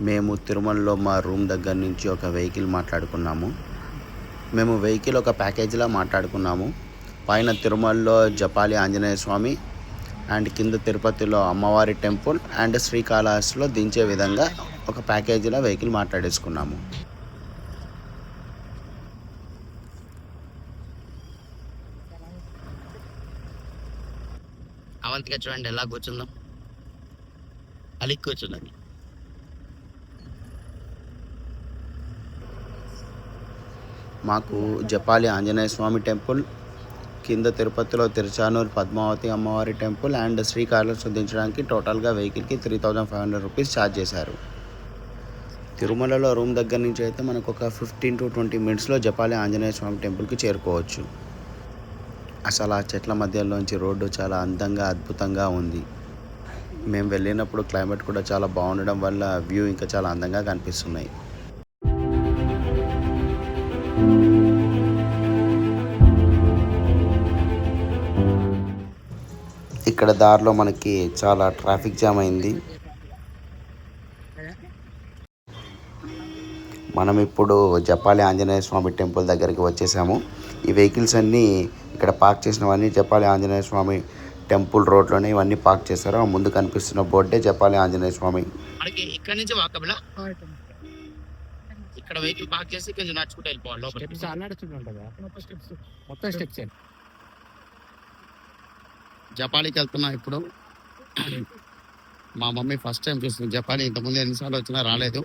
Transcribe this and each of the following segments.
మేము తిరుమలలో మా రూమ్ దగ్గర నుంచి ఒక వెహికల్ మాట్లాడుకున్నాము. మేము వెహికల్ ఒక ప్యాకేజీలా మాట్లాడుకున్నాము. పైన తిరుమలలో జపాలి ఆంజనేయ స్వామి అండ్ కింద తిరుపతిలో అమ్మవారి టెంపుల్ అండ్ శ్రీకాళహస్తిలో దించే విధంగా ఒక ప్యాకేజీలో వెహికల్ మాట్లాడేసుకున్నాము. అవంతిగా చూడండి ఎలా కూర్చుందాం, అలికి కూర్చున్నది. మాకు జపాలి ఆంజనేయ స్వామి టెంపుల్, కింద తిరుపతిలో తిరుచానూరు పద్మావతి అమ్మవారి టెంపుల్ అండ్ శ్రీకాళహస్తి దించడానికి టోటల్గా వెహికల్కి 3,500 రూపీస్ ఛార్జ్ చేశారు. తిరుమలలో రూమ్ దగ్గర నుంచి అయితే మనకు ఒక 15 to 20 మినిట్స్లో జపాలి ఆంజనేయ స్వామి టెంపుల్కి చేరుకోవచ్చు. అసలు ఆ చెట్ల మధ్యలోంచి రోడ్డు చాలా అందంగా అద్భుతంగా ఉంది. మేము వెళ్ళినప్పుడు క్లైమేట్ కూడా చాలా బాగుండడం వల్ల వ్యూ ఇంకా చాలా అందంగా కనిపిస్తున్నాయి. ఇక్కడ దారిలో మనకి చాలా ట్రాఫిక్ జామ్ అయింది. మనం ఇప్పుడు జపాలి ఆంజనేయ స్వామి టెంపుల్ దగ్గరికి వచ్చేసాము. ఈ వెహికల్స్ అన్నీ ఇక్కడ పార్క్ చేసినవన్నీ జపాలి ఆంజనేయ స్వామి టెంపుల్ రోడ్లోనే ఇవన్నీ పార్క్ చేశారు. ముందు కనిపిస్తున్న బోర్డే జపాలి ఆంజనేయ స్వామి. ఇక్కడ నుంచి వాకబుల్, ఇక్కడ వెహికల్ పార్క్ చేసి కొంచెం నడుచుకుంటూ వెళ్ళిపోవాలి. జపాలికి వెళ్తున్నా ఇప్పుడు. మా మమ్మీ ఫస్ట్ టైం చూస్తుంది జపాలి. ఇంతకుముందు ఎన్నిసార్లు వచ్చినా రాలేదు.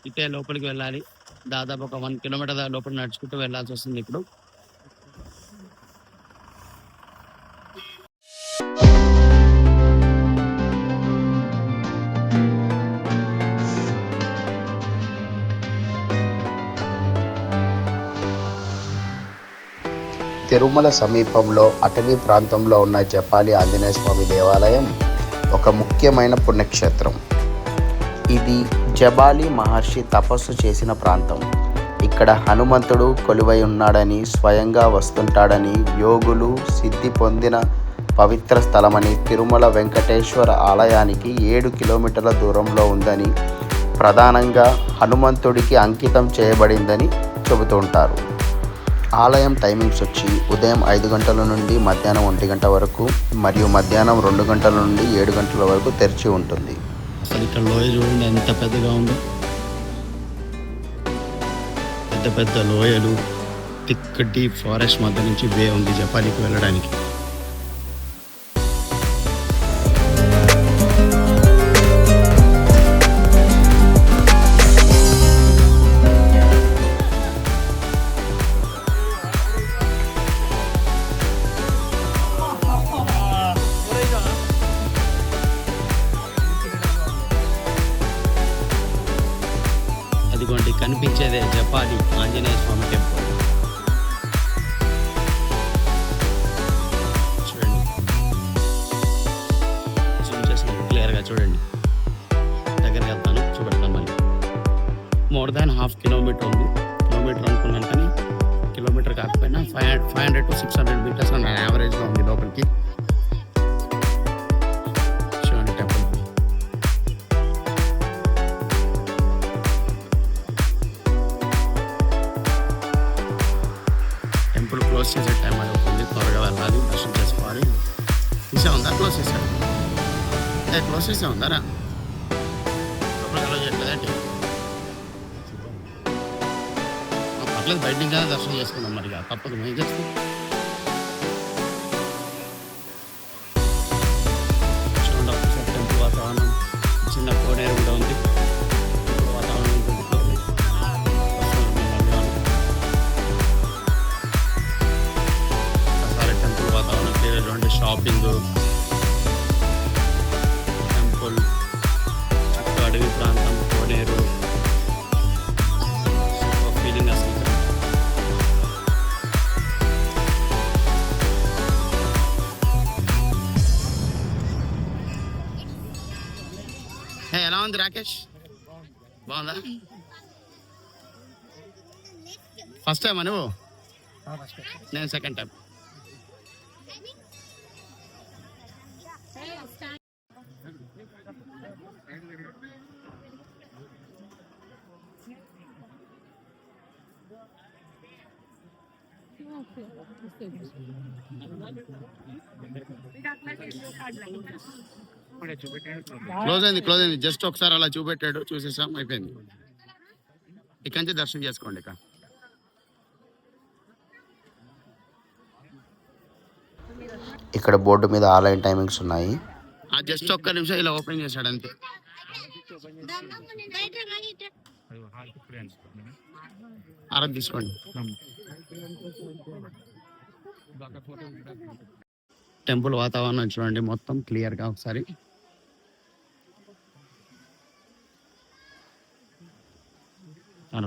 ఇటే లోపలికి వెళ్ళాలి. దాదాపు ఒక 1 కిలోమీటర్ లోపల నడుచుకుంటూ వెళ్ళాల్సి వస్తుంది ఇప్పుడు. తిరుమల సమీపంలో అటవీ ప్రాంతంలో ఉన్న జపాలి ఆంజనేయ స్వామి దేవాలయం ఒక ముఖ్యమైన పుణ్యక్షేత్రం. ఇది జబాలి మహర్షి తపస్సు చేసిన ప్రాంతం. ఇక్కడ హనుమంతుడు కొలువై ఉన్నాడని, స్వయంగా వస్తుంటాడని, యోగులు సిద్ధి పొందిన పవిత్ర స్థలమని, తిరుమల వెంకటేశ్వర ఆలయానికి 7 కిలోమీటర్ల దూరంలో ఉందని, ప్రధానంగా హనుమంతుడికి అంకితం చేయబడిందని చెబుతుంటారు. ఆలయం టైమింగ్స్ వచ్చి ఉదయం 5 గంటల నుండి మధ్యాహ్నం 1 గంట వరకు మరియు మధ్యాహ్నం 2 గంటల నుండి 7 గంటల వరకు తెరిచి ఉంటుంది. అసలు ఇక్కడ లోయ చూడండి ఎంత పెద్దగా ఉందో. పెద్ద పెద్ద లోయలు, థిక్ డీప్ ఫారెస్ట్ మధ్య నుంచి వే ఉంది జపాలికి వెళ్ళడానికి. అదిగోండి కనిపించేదే జపాలి ఆంజనేయ స్వామి టెంపుల్. చూడండి, జూమ్ చేసి క్లియర్గా చూడండి. దగ్గరికి వెళ్తాను, చూపెడతాను. మళ్ళీ మోర్ దాన్ ½ కిలోమీటర్ ఉంది. కిలోమీటర్ అనుకున్నాను కానీ కిలోమీటర్ కాకపోయినా 500 to 600 మీటర్స్ అన్న యావరేజ్గా ఉంది లోపలికి. టెంపుల్ క్లోజ్ చేసే టైం అవుతుంది. త్వరగా వెళ్ళాలి, దర్శనం చేసుకోవాలి. తీసే ఉందా? క్లోజ్ చేశారు. క్లోజ్ చేసే ఉందారా? లోపలికి అలా చేయట్లేదండి. పర్లేదు, బయట నుంచి దర్శనం చేసుకుందాం. మరి తప్పదు, ఏం చేస్తాం. చూడండి ఒకసారి టెంపుల్ వాతావరణం. చిన్న కోనేరు కూడా ఉంది. వాతావరణం టెంపుల్ వాతావరణం క్లియర్ చూడండి. షాపింగ్, టెంపుల్ చుట్టూ అడవి ప్రాంతం, కోనేరు, ఫీలింగ్ అసలు. ఎలా ఉంది రాకేష్? బాగుందా? ఫస్ట్ టైమా నువ్వు? నేను సెకండ్ టైం. క్లోజ్ అయింది జస్ట్ ఒకసారి అలా చూపెట్టాడు, చూసేసాం, అయిపోయింది. ఇక్కడి నుంచి దర్శనం చేసుకోండి. ఇక్కడ బోర్డు మీద ఆన్లైన్ టైమింగ్స్ ఉన్నాయి. జస్ట్ ఒక్క నిమిషం ఇలా ఓపెన్ చేశాడు అంతే. ఆరాధన తీసుకోండి. టెంపుల్ వాతావరణం చూడండి మొత్తం క్లియర్ గా ఒకసారి.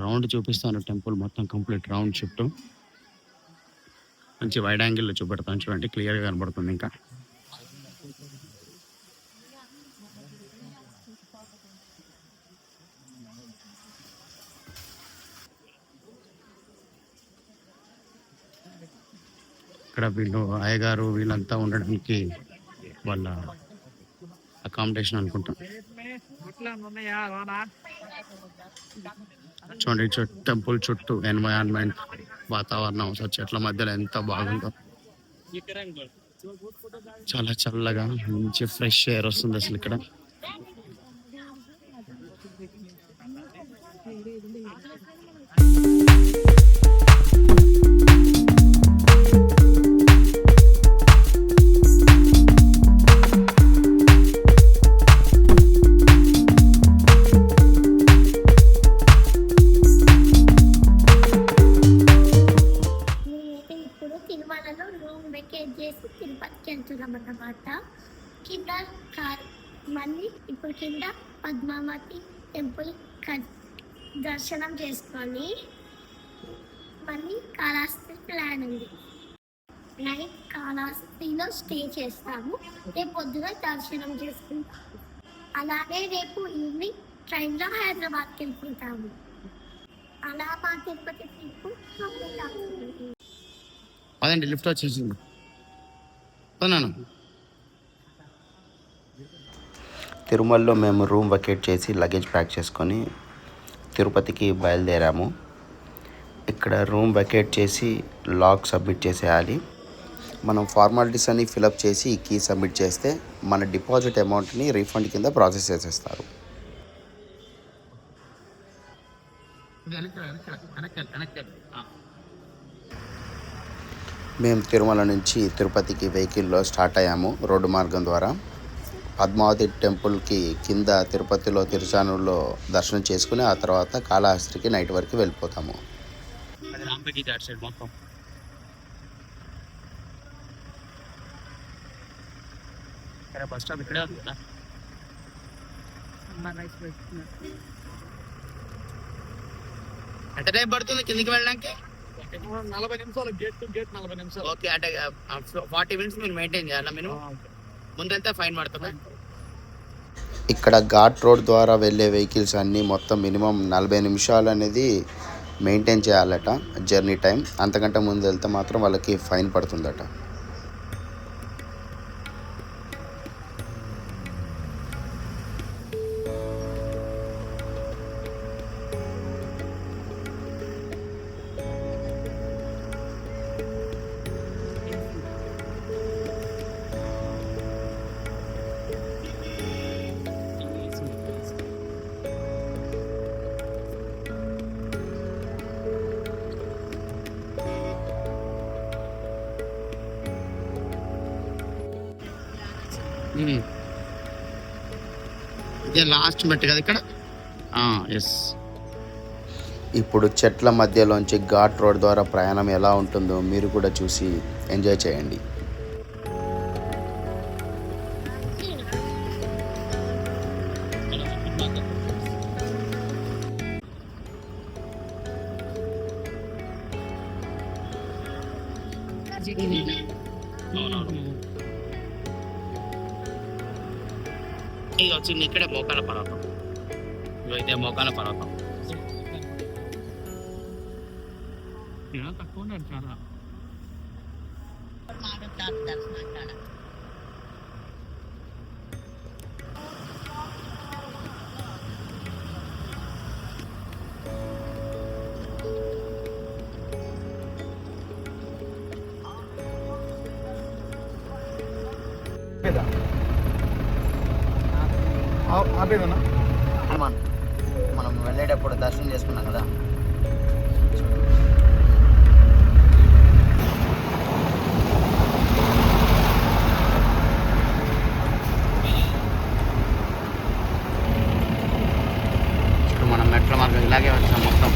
రౌండ్ చూపిస్తాను, టెంపుల్ మొత్తం కంప్లీట్ రౌండ్ చుట్టూ మంచి వైడ్ యాంగిల్లో చూపెడతాను చూడండి, క్లియర్ గా కనబడుతుంది. ఇంకా ఇక్కడ వీళ్ళు అయ్యగారు వీళ్ళంతా ఉండడానికి వాళ్ళ అకామిడేషన్ అనుకుంటాం. చూడండి టెంపుల్ చుట్టూ ఎన్వైరాన్మెంట్ వాతావరణం చెట్ల మధ్యలో ఎంత బాగుందో, చాలా చల్లగా మంచి ఫ్రెష్ ఎయిర్ వస్తుంది అసలు ఇక్కడ. తిరుపతికి వెళ్తున్నాం అన్నమాట. కింద మళ్ళీ ఇప్పుడు కింద పద్మావతి టెంపుల్ దర్శనం చేసుకొని మళ్ళీ కాళహస్తి ప్లాన్ ఉంది. నైట్ కాళహస్తిలో స్టే చేస్తాము, రేపు పొద్దున దర్శనం చేసుకుంటాము. అలాగే రేపు ఈవినింగ్ ట్రైన్లో హైదరాబాద్కి వెళ్ళిపోతాము. అలా మా తిరుపతి ట్రిప్ కంప్లీట్ అవుతుంది. అదండి లిఫ్ట్ వచ్చేసింది. తిరుమలలో మేము రూమ్ వెకేట్ చేసి లగేజ్ ప్యాక్ చేసుకొని తిరుపతికి బయలుదేరాము. ఇక్కడ రూమ్ వెకేట్ చేసి లాగ్ సబ్మిట్ చేసేయాలి. మనం ఫార్మాలిటీస్ అన్ని ఫిలప్ చేసి కీ సబ్మిట్ చేస్తే మన డిపాజిట్ అమౌంట్ని రీఫండ్ కింద ప్రాసెస్ చేసేస్తారు. మేము తిరుమల నుంచి తిరుపతికి వెహికల్లో స్టార్ట్ అయ్యాము రోడ్డు మార్గం ద్వారా. పద్మావతి టెంపుల్కి కింద తిరుపతిలో తిరుచానూరులో దర్శనం చేసుకుని ఆ తర్వాత కాళహస్తికి నైట్ వరకు వెళ్ళిపోతాము. ఎంత టైం పడుతుంది కిందికి వెళ్ళడానికి? 40 నిమిషాలు, గేట్ టు గేట్ 40 నిమిషాలు. ఓకే, అంటే 40 మినిట్స్ మీరు మెయింటైన్ చేయాలా? మీరు ముందంతా ఫైన్ పడుతుందా? ఇక్కడ ఘాట్ రోడ్ ద్వారా వెళ్ళే వెహికల్స్ అన్నీ మొత్తం మినిమం 40 నిమిషాలు అనేది మెయింటైన్ చేయాలట జర్నీ టైం. అంతకంటే ముందు వెళ్తే మాత్రం వాళ్ళకి ఫైన్ పడుతుందట. ఇదే లాస్ట్ మెట్టు కదా ఇక్కడ. ఎస్. ఇప్పుడు చెట్ల మధ్యలోంచి ఘాట్ రోడ్ ద్వారా ప్రయాణం ఎలా ఉంటుందో మీరు కూడా చూసి ఎంజాయ్ చేయండి. ఇక వచ్చింది ఇక్కడే మోకాల పర్వతం. ఇదే మోకాల పర్వతం. తక్కువ చాలా. ఆపేదన్నా మనం వెళ్ళేటప్పుడు దర్శనం చేసుకున్నాం కదా. ఇప్పుడు మనం మెట్ల మార్గం ఇలాగే వచ్చాం మొత్తం.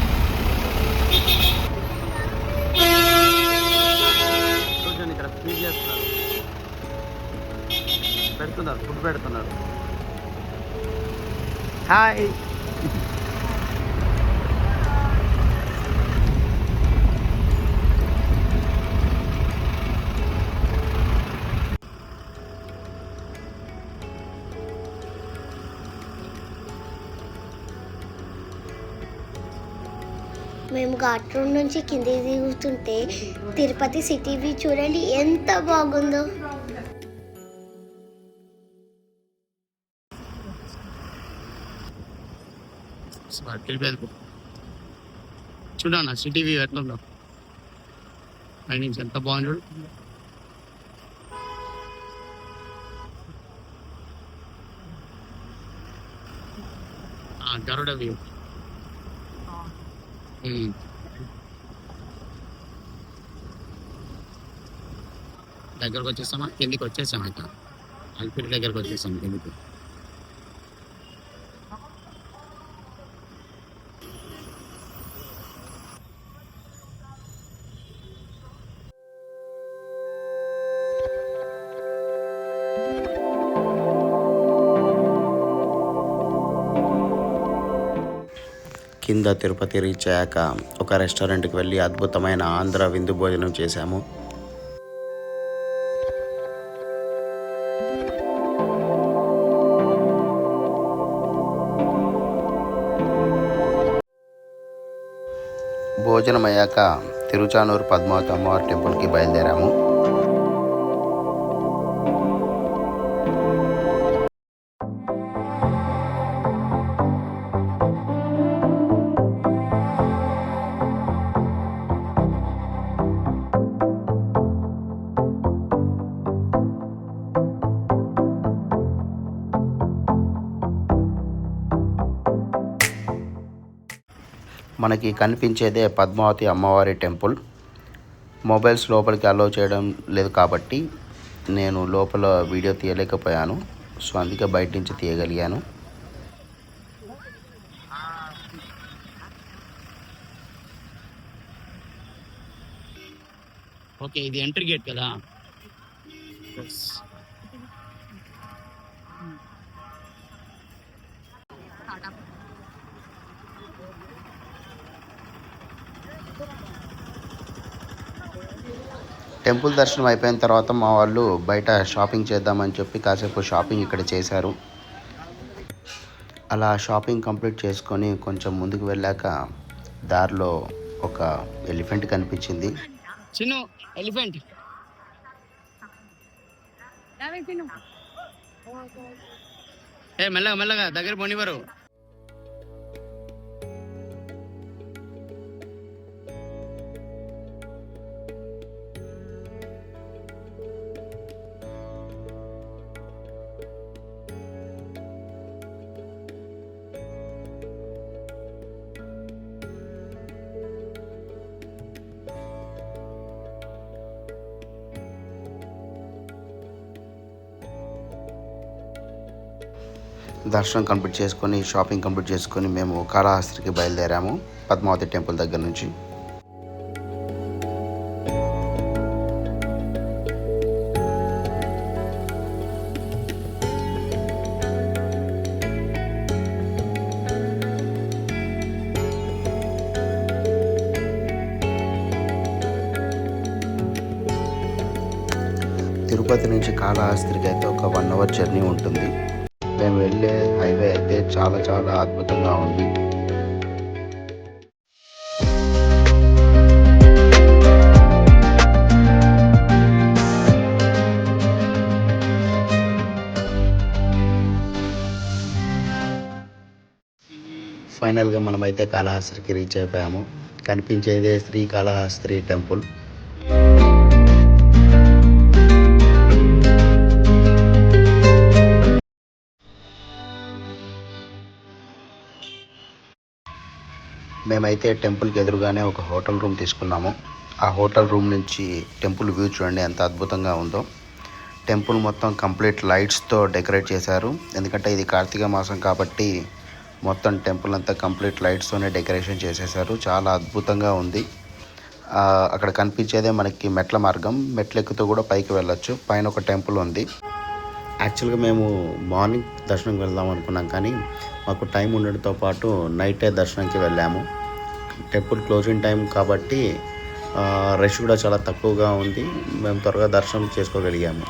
చూడండి ఇక్కడ ఫీడ్ చేస్తున్నారు, పెడుతున్నారు, ఫుడ్ పెడుతున్నారు. హాయ్. మేము ఘాట్ రోడ్ నుంచి కిందికి దిగుతుంటే తిరుపతి సిటీ వ్యూ చూడండి ఎంత బాగుందో. చూడన్నా సిటీ వ్యూ ఎట్లుందో పైనుంచి, ఎంత బాగుంది చూడు. గరుడ వ్యూ. దగ్గరకు వచ్చేస్తామా, కిందికి వచ్చేసాం. ఇక అల్పిరి దగ్గరకు వచ్చేసాం కిందికి. కింద తిరుపతి రీచ్ అయ్యాక ఒక రెస్టారెంట్కి వెళ్ళి అద్భుతమైన ఆంధ్ర విందు భోజనం చేశాము. భోజనం అయ్యాక తిరుచానూరు పద్మావతి అమ్మవారి టెంపుల్కి బయలుదేరాము. మనకి కనిపించేదే పద్మావతి అమ్మవారి టెంపుల్. మొబైల్స్ లోపలికి అలో చేయడం లేదు కాబట్టి నేను లోపల వీడియో తీయలేకపోయాను. సో అందుకే బయట నుంచి తీయగలిగాను. ఓకే, ఇది ఎంట్రీ గేట్ కదా. టెంపుల్ దర్శనం అయిపోయిన తర్వాత మా వాళ్ళు బయట షాపింగ్ చేద్దామని చెప్పి కాసేపు షాపింగ్ ఇక్కడ చేశారు. అలా షాపింగ్ కంప్లీట్ చేసుకొని కొంచెం ముందుకు వెళ్ళాక దారిలో ఒక ఎలిఫెంట్ కనిపించింది. చిన్న ఎలిఫెంట్. మెల్లగా మెల్లగా దగ్గర పోనివ్వరు. దర్శనం కంప్లీట్ చేసుకొని షాపింగ్ కంప్లీట్ చేసుకొని మేము కాళహస్తికి బయలుదేరాము పద్మావతి టెంపుల్ దగ్గర నుంచి. తిరుపతి నుంచి కాళహస్తికి అయితే ఒక 1 అవర్ జర్నీ ఉంటుంది. మేము వెళ్ళే హైవే అయితే చాలా చాలా అద్భుతంగా ఉంది. ఫైనల్గా మనమైతే కాళహస్తికి రీచ్ అయిపోయాము. కనిపించేదే శ్రీకాళహస్తి టెంపుల్. మేమైతే టెంపుల్కి ఎదురుగానే ఒక హోటల్ రూమ్ తీసుకున్నాము. ఆ హోటల్ రూమ్ నుంచి టెంపుల్ వ్యూ చూడండి ఎంత అద్భుతంగా ఉందో. టెంపుల్ మొత్తం కంప్లీట్ లైట్స్తో డెకరేట్ చేశారు. ఎందుకంటే ఇది కార్తీక మాసం కాబట్టి మొత్తం టెంపుల్ అంతా కంప్లీట్ లైట్స్తోనే డెకరేషన్ చేసేసారు. చాలా అద్భుతంగా ఉంది. అక్కడ కనిపించేదే మనకి మెట్ల మార్గం. మెట్లు ఎక్కుతూ కూడా పైకి వెళ్ళొచ్చు. పైన ఒక టెంపుల్ ఉంది. యాక్చువల్గా మేము మార్నింగ్ దర్శనంకి వెళ్దాం అనుకున్నాం, కానీ మాకు టైం ఉండడంతో పాటు నైటే దర్శనంకి వెళ్ళాము. టెంపుల్ క్లోజింగ్ టైం కాబట్టి రష్ కూడా చాలా తక్కువగా ఉంది. మేము త్వరగా దర్శనం చేసుకోగలిగాము.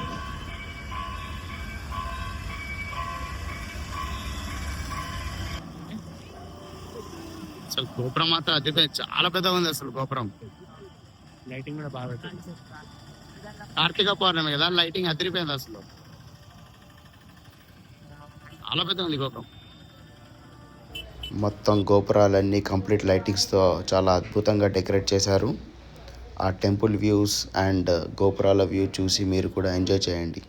అసలు గోపురం మాత్రం అతిపెద్ద, చాలా పెద్దగా ఉంది అసలు గోపురం. లైటింగ్ కూడా బాగా పెట్టింది. కార్తీక పౌర్ణమి కదా, లైటింగ్ అదిరిపోయింది అసలు. చాలా పెద్దగా ఉంది గోపురం. మొత్తం గోపురాలన్నీ కంప్లీట్ లైటింగ్స్తో చాలా అద్భుతంగా డెకరేట్ చేశారు. ఆ టెంపుల్ వ్యూస్ అండ్ గోపురాల వ్యూ చూసి మీరు కూడా ఎంజాయ్ చేయండి.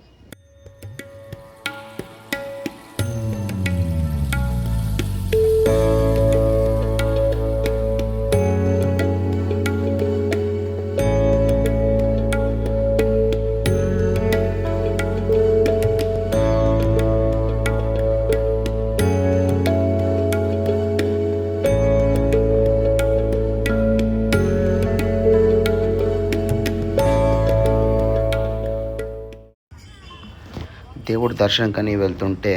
దేవుడు దర్శనంకని వెళ్తుంటే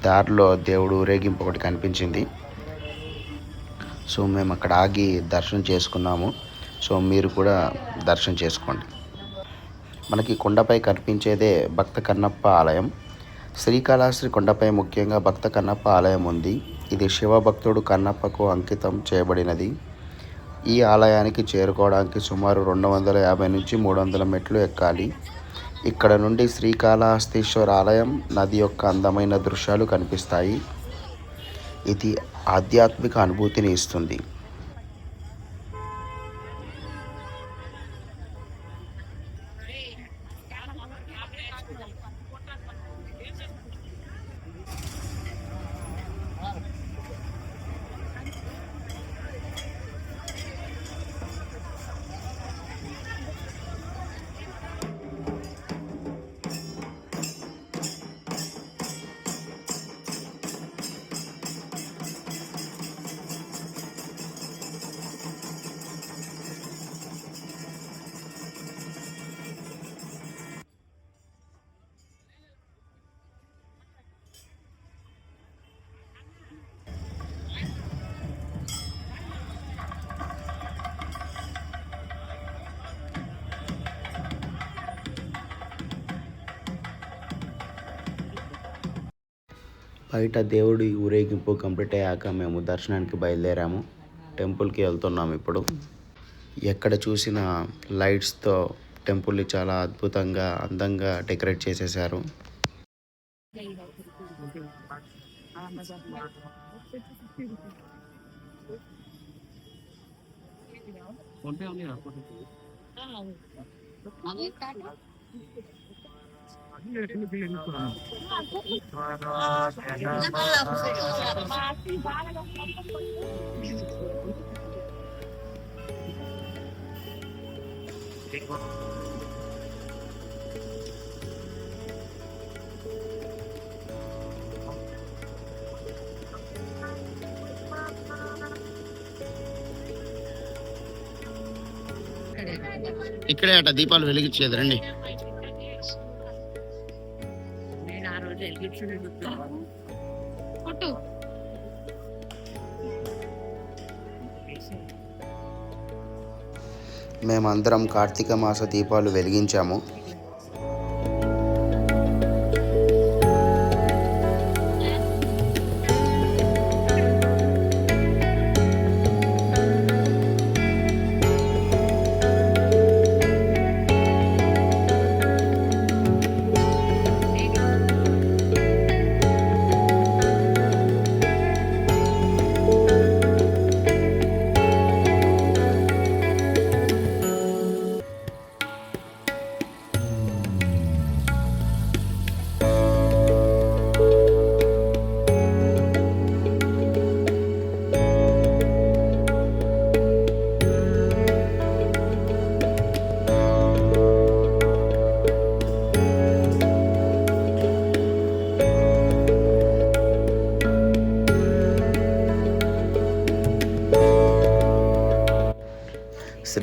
దారిలో దేవుడు ఊరేగింపు ఒకటి కనిపించింది. సో మేము అక్కడ ఆగి దర్శనం చేసుకున్నాము. సో మీరు కూడా దర్శనం చేసుకోండి. మనకి కొండపై కనిపించేదే భక్త కన్నప్ప ఆలయం. శ్రీకాళహస్తి కొండపై ముఖ్యంగా భక్త కన్నప్ప ఆలయం ఉంది. ఇది శివభక్తుడు కన్నప్పకు అంకితం చేయబడినది. ఈ ఆలయానికి చేరుకోవడానికి సుమారు 250 నుంచి 300 మెట్లు ఎక్కాలి. ఇక్కడ నుండి శ్రీకాళహస్తీశ్వర ఆలయం, నది యొక్క అందమైన దృశ్యాలు కనిపిస్తాయి. ఇది ఆధ్యాత్మిక అనుభూతిని ఇస్తుంది. బయట దేవుడి ఊరేగింపు కంప్లీట్ అయ్యాక మేము దర్శనానికి బయలుదేరాము. టెంపుల్కి వెళ్తున్నాము ఇప్పుడు. ఎక్కడ చూసిన లైట్స్తో టెంపుల్ని చాలా అద్భుతంగా అందంగా డెకరేట్ చేసేసారు. ఇక్కడే అట దీపాలు వెలిగించేది, రండి. మేమందరం కార్తీక మాస దీపాలు వెలిగించాము.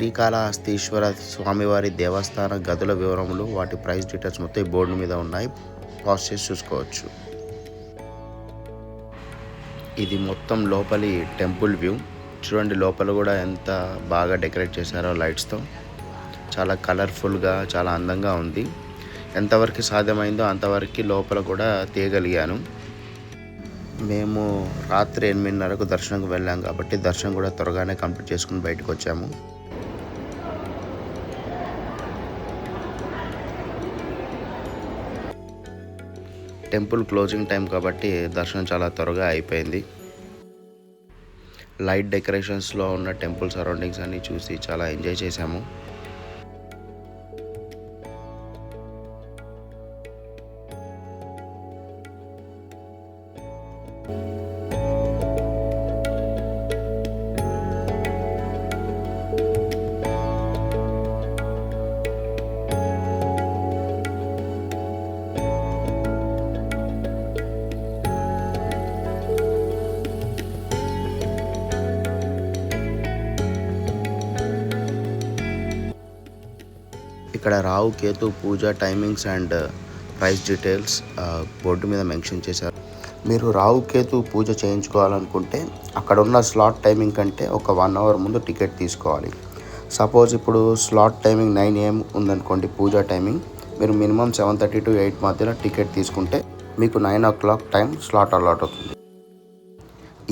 శ్రీకాళహస్తీశ్వర స్వామివారి దేవస్థాన గదుల వివరములు, వాటి ప్రైస్ డీటెయిల్స్ మొత్తం ఈ బోర్డు మీద ఉన్నాయి. పాజ్ చేసి చూసుకోవచ్చు. ఇది మొత్తం లోపలి టెంపుల్ వ్యూ. చూడండి లోపల కూడా ఎంత బాగా డెకరేట్ చేశారో లైట్స్తో. చాలా కలర్ఫుల్గా, చాలా అందంగా ఉంది. ఎంతవరకు సాధ్యమైందో అంతవరకు లోపల కూడా తీయగలిగాను. మేము రాత్రి 8:30కు దర్శనంకు వెళ్ళాం కాబట్టి దర్శనం కూడా త్వరగానే కంప్లీట్ చేసుకుని బయటకు వచ్చాము. టెంపుల్ క్లోజింగ్ టైం కాబట్టి దర్శనం చాలా త్వరగా అయిపోయింది. లైట్ డెకరేషన్స్లో ఉన్న టెంపుల్ సరౌండింగ్స్ అన్నీ చూసి చాలా ఎంజాయ్ చేశాము. ఇక్కడ Rahu Ketu puja timings and price details board మీద మెన్షన్ చేశారు. మీరు రావు కేతు పూజ చేయించుకోవాలనుకుంటే అక్కడ ఉన్న స్లాట్ టైమింగ్ కంటే ఒక 1 అవర్ ముందు టికెట్ తీసుకోవాలి. సపోజ్ ఇప్పుడు స్లాట్ టైమింగ్ 9 AM ఉందనుకోండి పూజ టైమింగ్, మీరు మినిమం 7:30 to 8 మధ్యలో టికెట్ తీసుకుంటే మీకు 9 o'clock టైం స్లాట్ అలాట్ అవుతుంది.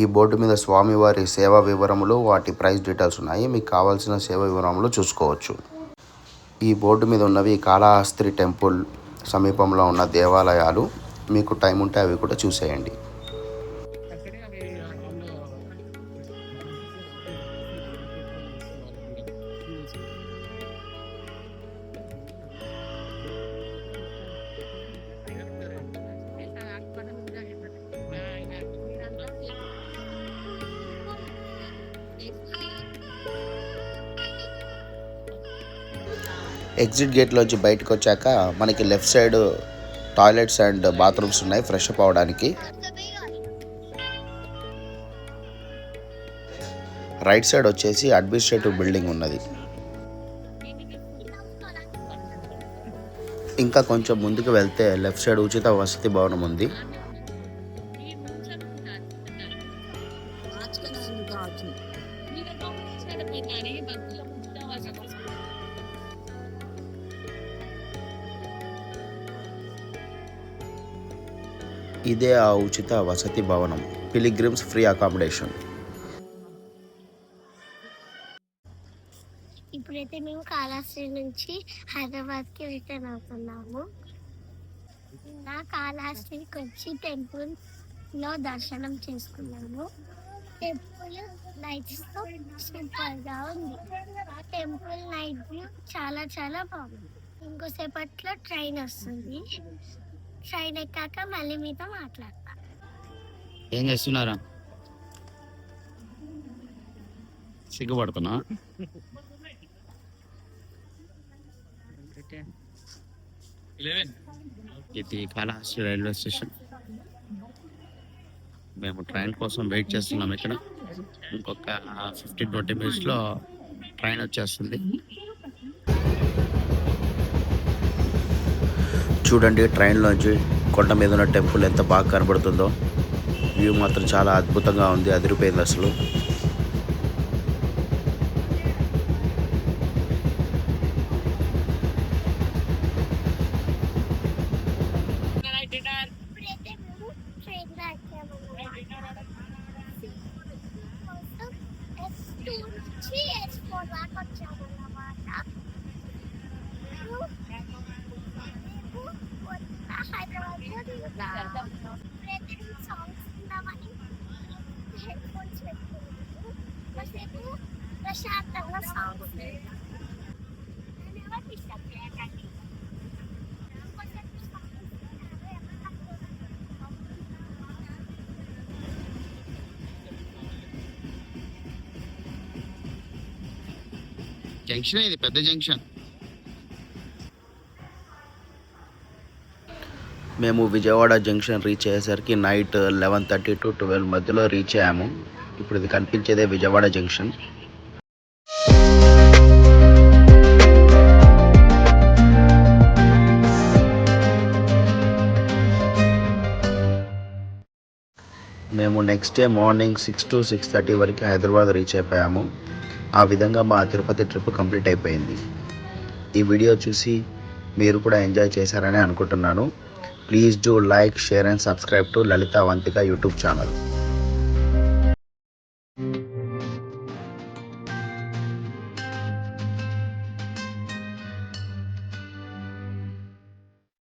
ఈ బోర్డు మీద స్వామివారి సేవా వివరములు, వాటి ప్రైస్ డీటెయిల్స్ ఉన్నాయి. మీకు కావాల్సిన సేవా వివరములు చూసుకోవచ్చు. ఈ బోర్డు మీద ఉన్నవి కాళహస్తి టెంపుల్ సమీపంలో ఉన్న దేవాలయాలు. మీకు టైం ఉంటే అవి కూడా చూసేయండి. ఎగ్జిట్ గేట్లోంచి బయటకు వచ్చాక మనకి left side toilets and bathrooms ఉన్నాయి ఫ్రెష్ అప్ అవ్వడానికి. రైట్ సైడ్ వచ్చేసి అడ్మినిస్ట్రేటివ్ బిల్డింగ్ ఉన్నది. ఇంకా కొంచెం ముందుకు వెళ్తే లెఫ్ట్ సైడ్ ఉచిత వసతి భవనం ఉంది. ఇదే ఆ ఉచిత వసతి భవనం, పిలిగ్రిమ్స్ ఫ్రీ అకామిడేషన్. ఇప్పుడైతే మేము కాళహస్తి నుంచి హైదరాబాద్కి రిటర్న్ అవుతున్నాము. నా కాళహస్తికి వచ్చి టెంపుల్లో దర్శనం చేసుకున్నాము. టెంపుల్ లైట్స్తో సూపర్గా ఉంది. టెంపుల్ నైట్ వ్యూ చాలా చాలా బాగుంది. ఇంకోసేపట్లో ట్రైన్ వస్తుంది. ట్రైన్ ఎక్కాక మళ్ళీ మీతో మాట్లాడతా. ఏం చేస్తున్నారా? సిగ్గుపడుతున్నా? ఇది కాళహస్తి రైల్వే స్టేషన్. మేము ట్రైన్ కోసం వెయిట్ చేస్తున్నాం. ఇక్కడ ఇంకొక 15-20 minutesలో ట్రైన్ వచ్చేస్తుంది. చూడండి ట్రైన్లోంచి కొండ మీద ఉన్న టెంపుల్ ఎంత బాగా కనబడుతుందో. వ్యూ మాత్రం చాలా అద్భుతంగా ఉంది, అదిరిపోయింది అసలు. ప్రశాంతంగా సాంగ్స్ జంక్షన్, ఇది పెద్ద జంక్షన్. మేము విజయవాడ జంక్షన్ రీచ్ అయ్యేసరికి నైట్ 11:30 to 12 మధ్యలో రీచ్ అయ్యాము. ఇప్పుడు ఇది కనిపించేదే విజయవాడ జంక్షన్. మేము నెక్స్ట్ డే మార్నింగ్ 6 to 6:30 వరకు హైదరాబాద్ రీచ్ అయిపోయాము. ఆ విధంగా మా తిరుపతి ట్రిప్ కంప్లీట్ అయిపోయింది. ఈ వీడియో చూసి మీరు కూడా ఎంజాయ్ చేశారని అనుకుంటున్నాను. Please do like, share and subscribe to Lalitha Avantika YouTube channel.